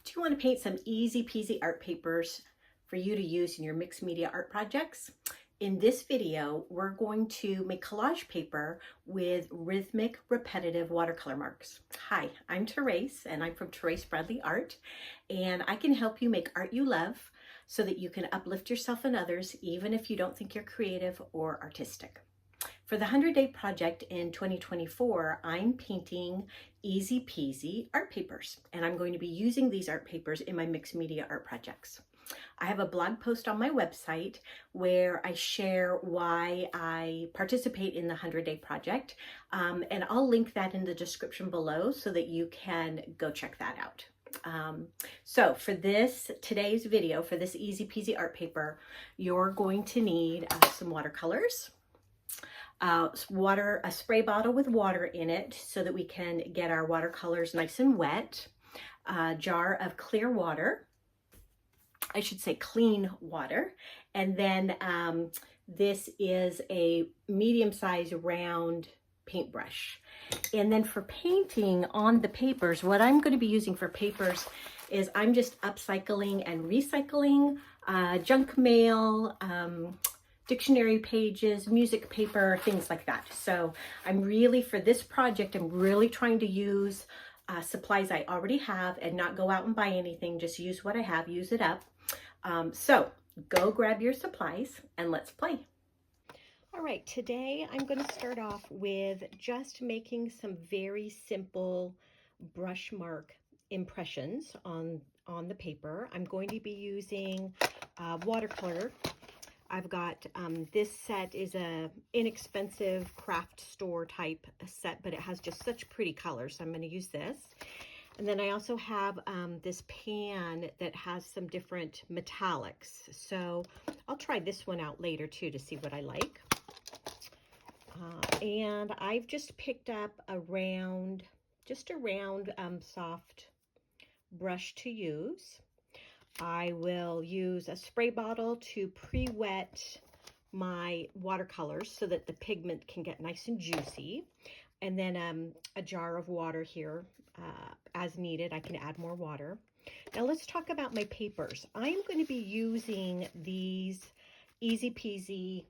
Do you want to paint some easy peasy art papers for you to use in your mixed media art projects? In this video, we're going to make collage paper with rhythmic repetitive watercolor marks. Hi, I'm Therese and I'm from Therese Bradley Art, and I can help you make art you love so that you can uplift yourself and others even if you don't think you're creative or artistic. For the 100-day project in 2024, I'm painting easy peasy art papers, and I'm going to be using these art papers in my mixed media art projects. I have a blog post on my website where I share why I participate in the 100-day project, and I'll link that in the description below so that you can go check that out. So for today's video, for this easy peasy art paper, you're going to need some watercolors, a spray bottle with water in it so that we can get our watercolors nice and wet, a jar of clear water, I should say clean water, and then this is a medium-sized round paintbrush. And then for painting on the papers, what I'm going to be using for papers is I'm just upcycling and recycling junk mail, dictionary pages, music paper, things like that. So for this project, I'm really trying to use supplies I already have and not go out and buy anything, just use what I have, use it up. So go grab your supplies and let's play. All right, today I'm going to start off with just making some very simple brush mark impressions on the paper. I'm going to be using watercolor. I've got this set is a inexpensive craft store type set, but it has just such pretty colors, so I'm going to use this. And then I also have this pan that has some different metallics, so I'll try this one out later too to see what I like. And I've just picked up a round soft brush to use. I will use a spray bottle to pre-wet my watercolors so that the pigment can get nice and juicy. And then a jar of water here as needed. I can add more water. Now let's talk about my papers. I'm going to be using these easy peasy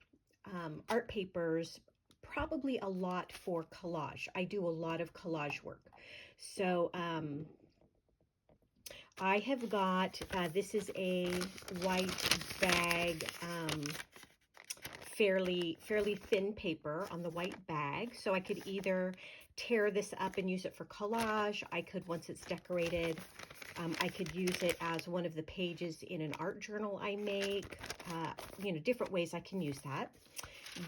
art papers probably a lot for collage. I do a lot of collage work. So I have got, this is a white bag, fairly thin paper on the white bag. So I could either tear this up and use it for collage. I could, once it's decorated, I could use it as one of the pages in an art journal I make. Different ways I can use that.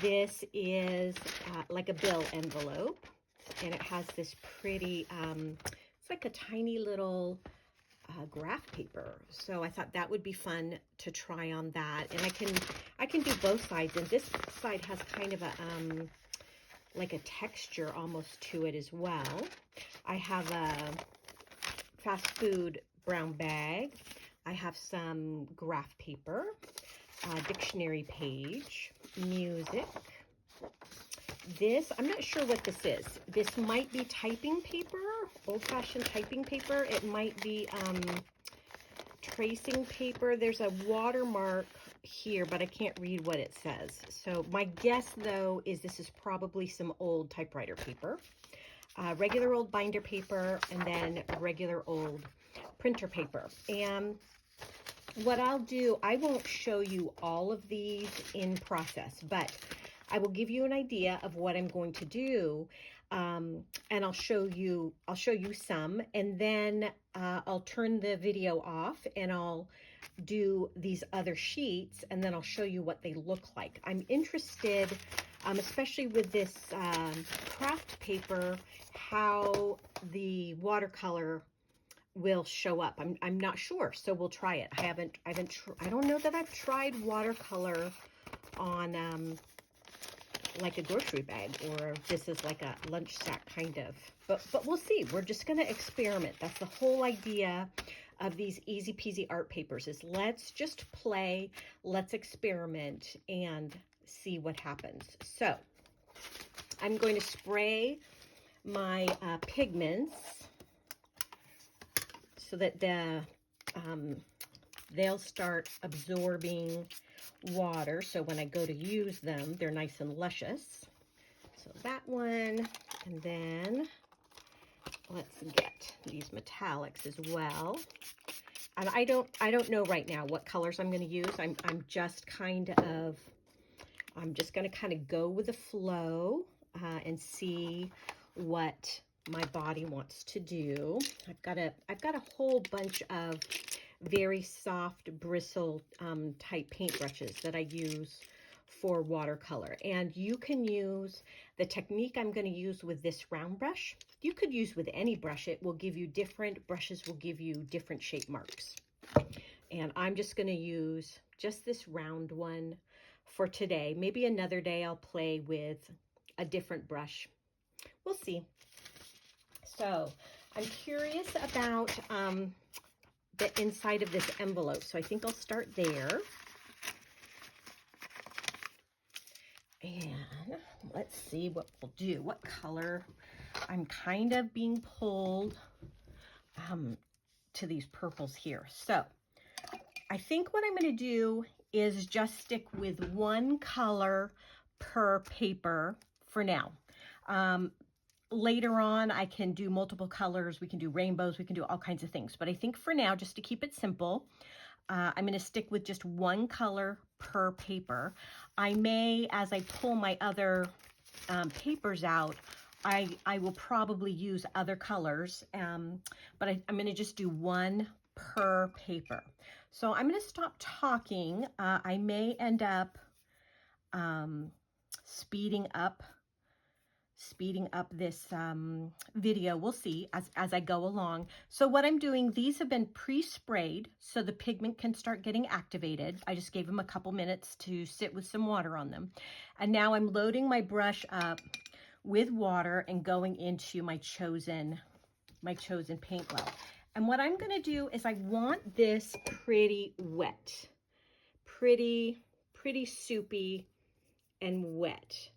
This is like a bill envelope, and it has this pretty, it's like a tiny little graph paper. So I thought that would be fun to try on that. And I can do both sides, and this side has kind of a like a texture almost to it as well. I have a fast food brown bag. I have some graph paper, dictionary page, music. This, I'm not sure what this is. This might be typing paper, old-fashioned typing paper. It might be tracing paper. There's a watermark here, but I can't read what it says. So my guess, though, is this is probably some old typewriter paper. Regular old binder paper, and then regular old printer paper. And what I'll do, I won't show you all of these in process, but I will give you an idea of what I'm going to do, and I'll show you some, and then I'll turn the video off and I'll do these other sheets, and then I'll show you what they look like. I'm interested, especially with this craft paper, how the watercolor will show up. I'm not sure, so we'll try it. I don't know that I've tried watercolor on like a grocery bag, or this is like a lunch sack kind of, but we'll see. We're just going to experiment. That's the whole idea of these easy peasy art papers, is let's just play, let's experiment and see what happens. So I'm going to spray my pigments so that they'll start absorbing water. So when I go to use them, they're nice and luscious. So that one, and then let's get these metallics as well. And I don't know right now what colors I'm going to use. I'm just going to kind of go with the flow and see what my body wants to do. I've got a whole bunch of very soft bristle type paintbrushes that I use for watercolor, and you can use the technique I'm going to use with this round brush. You could use with any brush. It will give you different brushes, will give you different shape marks, and I'm just going to use just this round one for today. Maybe another day I'll play with a different brush. We'll see. So I'm curious about the inside of this envelope, so I think I'll start there. And let's see what we'll do. What color? I'm kind of being pulled to these purples here. So I think what I'm going to do is just stick with one color per paper for now. Later on, I can do multiple colors. We can do rainbows. We can do all kinds of things. But I think for now, just to keep it simple, I'm going to stick with just one color per paper. I may, as I pull my other papers out, I will probably use other colors, but I'm going to just do one per paper. So I'm going to stop talking. I may end up speeding up this video. We'll see as I go along. So what I'm doing, these have been pre-sprayed so the pigment can start getting activated. I just gave them a couple minutes to sit with some water on them. And now I'm loading my brush up with water and going into my chosen paint well. And what I'm going to do is I want this pretty wet, pretty soupy and wet.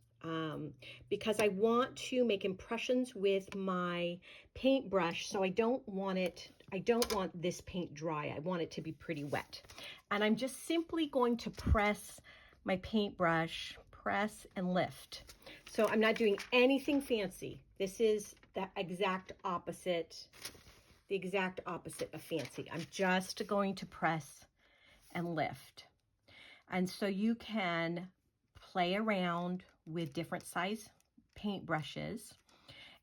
Because I want to make impressions with my paintbrush, so I don't want this paint dry. I want it to be pretty wet. And I'm just simply going to press my paintbrush, press and lift. So I'm not doing anything fancy. This is the exact opposite of fancy. I'm just going to press and lift. And so you can play around with different size paintbrushes.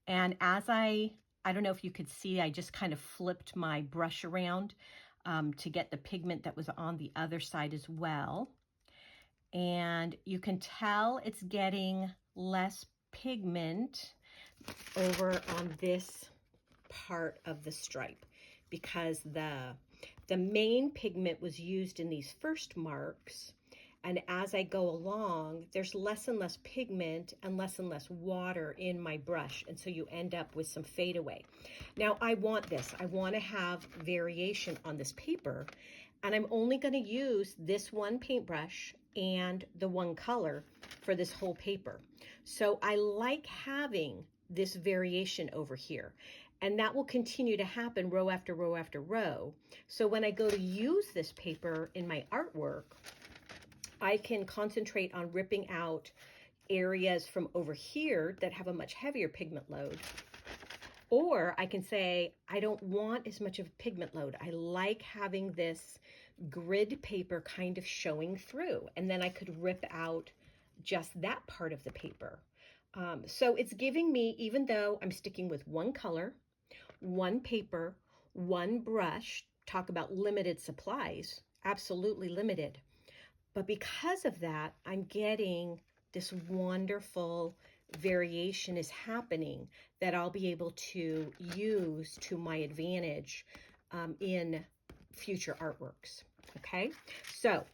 And as I don't know if you could see, I just kind of flipped my brush around to get the pigment that was on the other side as well. And you can tell it's getting less pigment over on this part of the stripe because the main pigment was used in these first marks. And as I go along, there's less and less pigment and less water in my brush. And so you end up with some fade away. Now I want this. I want to have variation on this paper. And I'm only going to use this one paintbrush and the one color for this whole paper. So I like having this variation over here. And that will continue to happen row after row after row. So when I go to use this paper in my artwork, I can concentrate on ripping out areas from over here that have a much heavier pigment load. Or I can say, I don't want as much of a pigment load. I like having this grid paper kind of showing through. And then I could rip out just that part of the paper. So it's giving me, even though I'm sticking with one color, one paper, one brush, talk about limited supplies, absolutely limited. But because of that, I'm getting this wonderful variation is happening that I'll be able to use to my advantage in future artworks. Okay, so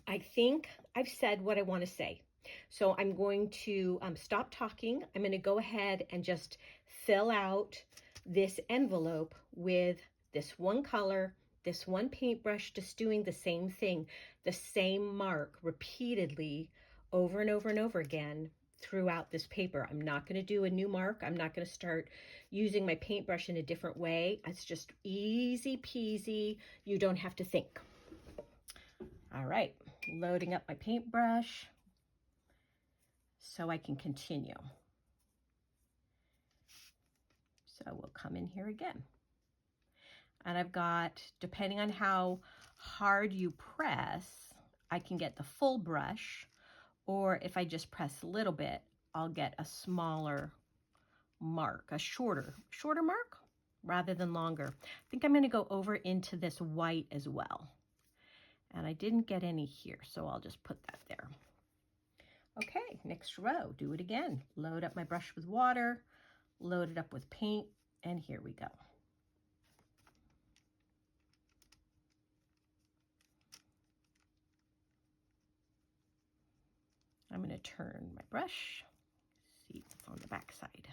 I think I've said what I want to say. So I'm going to stop talking. I'm going to go ahead and just fill out this envelope with this one color, this one paintbrush, just doing the same thing, the same mark repeatedly over and over and over again throughout this paper. I'm not going to do a new mark. I'm not going to start using my paintbrush in a different way. It's just easy peasy. You don't have to think. All right, loading up my paintbrush so I can continue. So we'll come in here again. And I've got, depending on how hard you press, I can get the full brush, or if I just press a little bit, I'll get a smaller mark, a shorter mark rather than longer. I think I'm going to go over into this white as well. And I didn't get any here, so I'll just put that there. Okay, next row, do it again. Load up my brush with water, load it up with paint, and here we go. I'm going to turn my brush, see on the back side.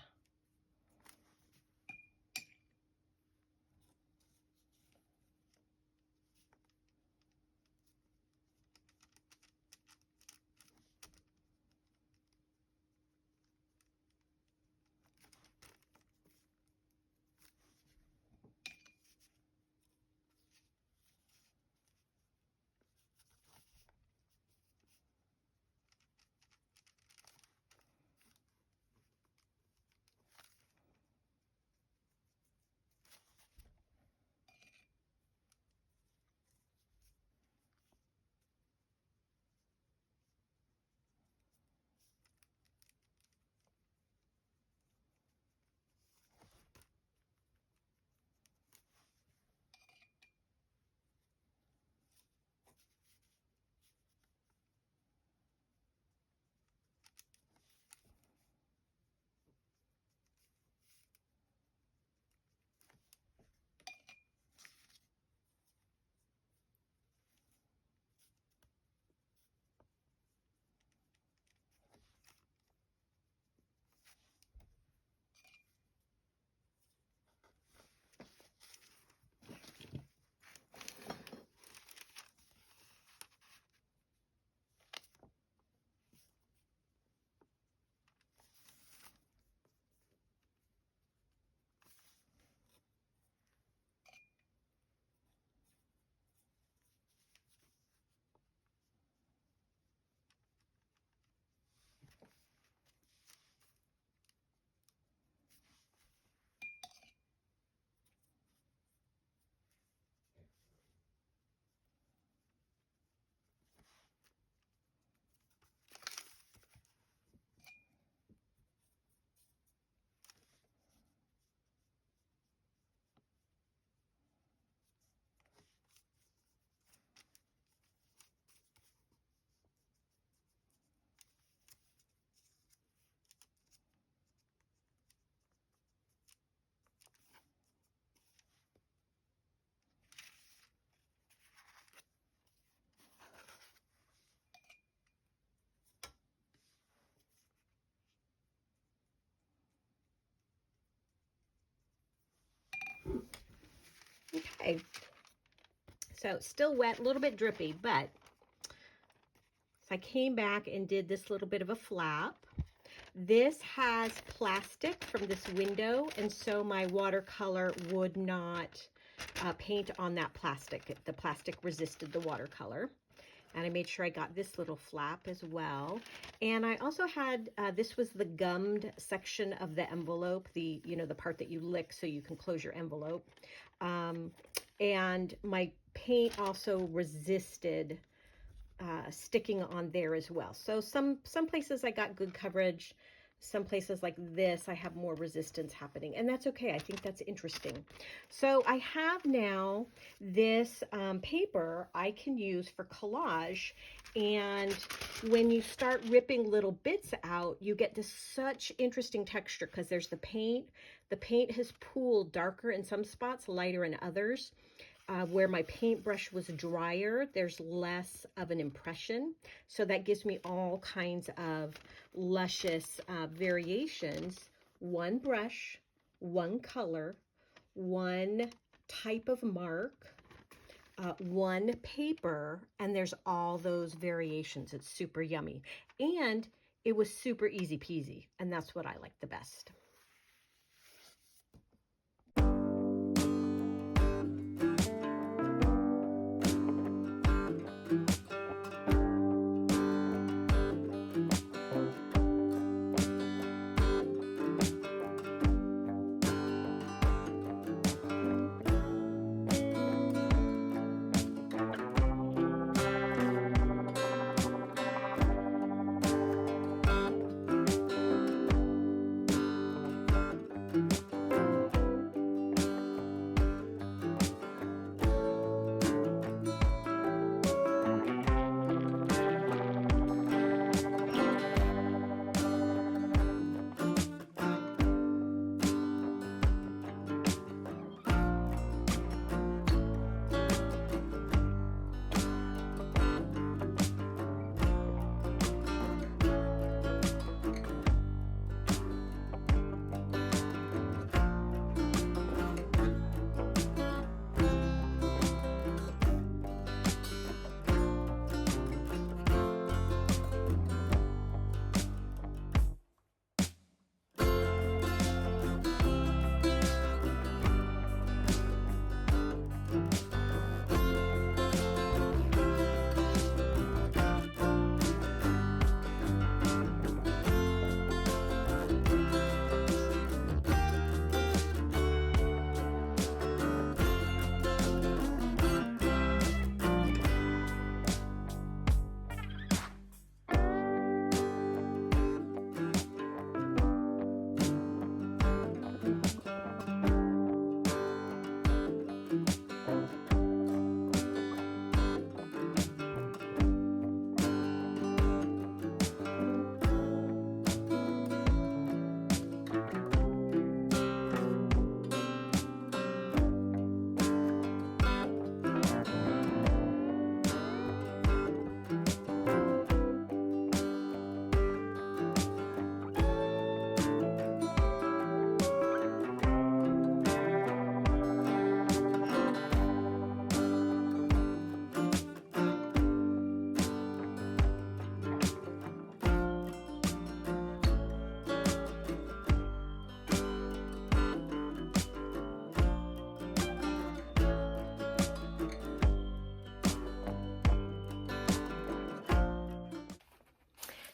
Okay, so still wet, a little bit drippy, but so I came back and did this little bit of a flap. This has plastic from this window, and so my watercolor would not paint on that plastic. The plastic resisted the watercolor. And I made sure I got this little flap as well. And I also had, this was the gummed section of the envelope, the, you know, the part that you lick so you can close your envelope. And my paint also resisted sticking on there as well. So some places I got good coverage. Some places like this, I have more resistance happening, and that's okay. I think that's interesting. So I have now this paper I can use for collage, and when you start ripping little bits out, you get this such interesting texture because there's the paint. The paint has pooled darker in some spots, lighter in others. Where my paintbrush was drier, there's less of an impression. So that gives me all kinds of luscious variations. One brush, one color, one type of mark, one paper, and there's all those variations. It's super yummy. And it was super easy peasy, and that's what I like the best.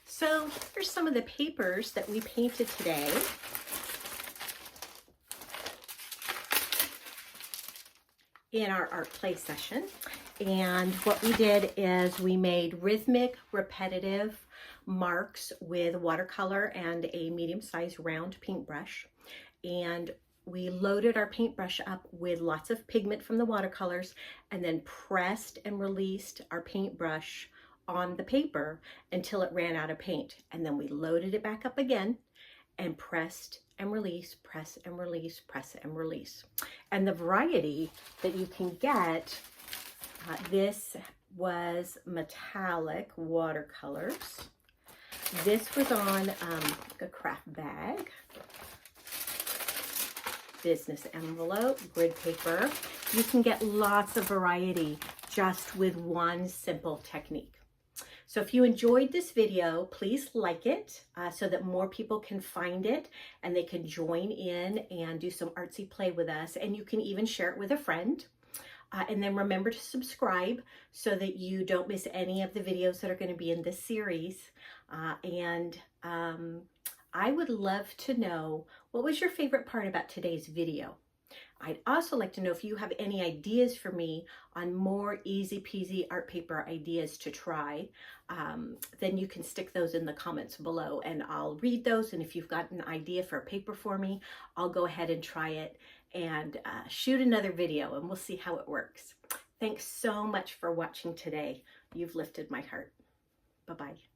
So here's some of the papers that we painted today. In our art play session. And what we did is we made rhythmic, repetitive marks with watercolor and a medium-sized round paintbrush. And we loaded our paintbrush up with lots of pigment from the watercolors and then pressed and released our paintbrush on the paper until it ran out of paint. And then we loaded it back up again and pressed and release, press and release, press and release. And the variety that you can get, this was metallic watercolors. This was on a craft bag, business envelope, grid paper. You can get lots of variety just with one simple technique. So if you enjoyed this video, please like it so that more people can find it and they can join in and do some artsy play with us. And you can even share it with a friend. And then remember to subscribe so that you don't miss any of the videos that are going to be in this series. I would love to know, what was your favorite part about today's video? I'd also like to know if you have any ideas for me on more easy peasy art paper ideas to try. Then you can stick those in the comments below and I'll read those. And if you've got an idea for a paper for me, I'll go ahead and try it and shoot another video and we'll see how it works. Thanks so much for watching today. You've lifted my heart. Bye-bye.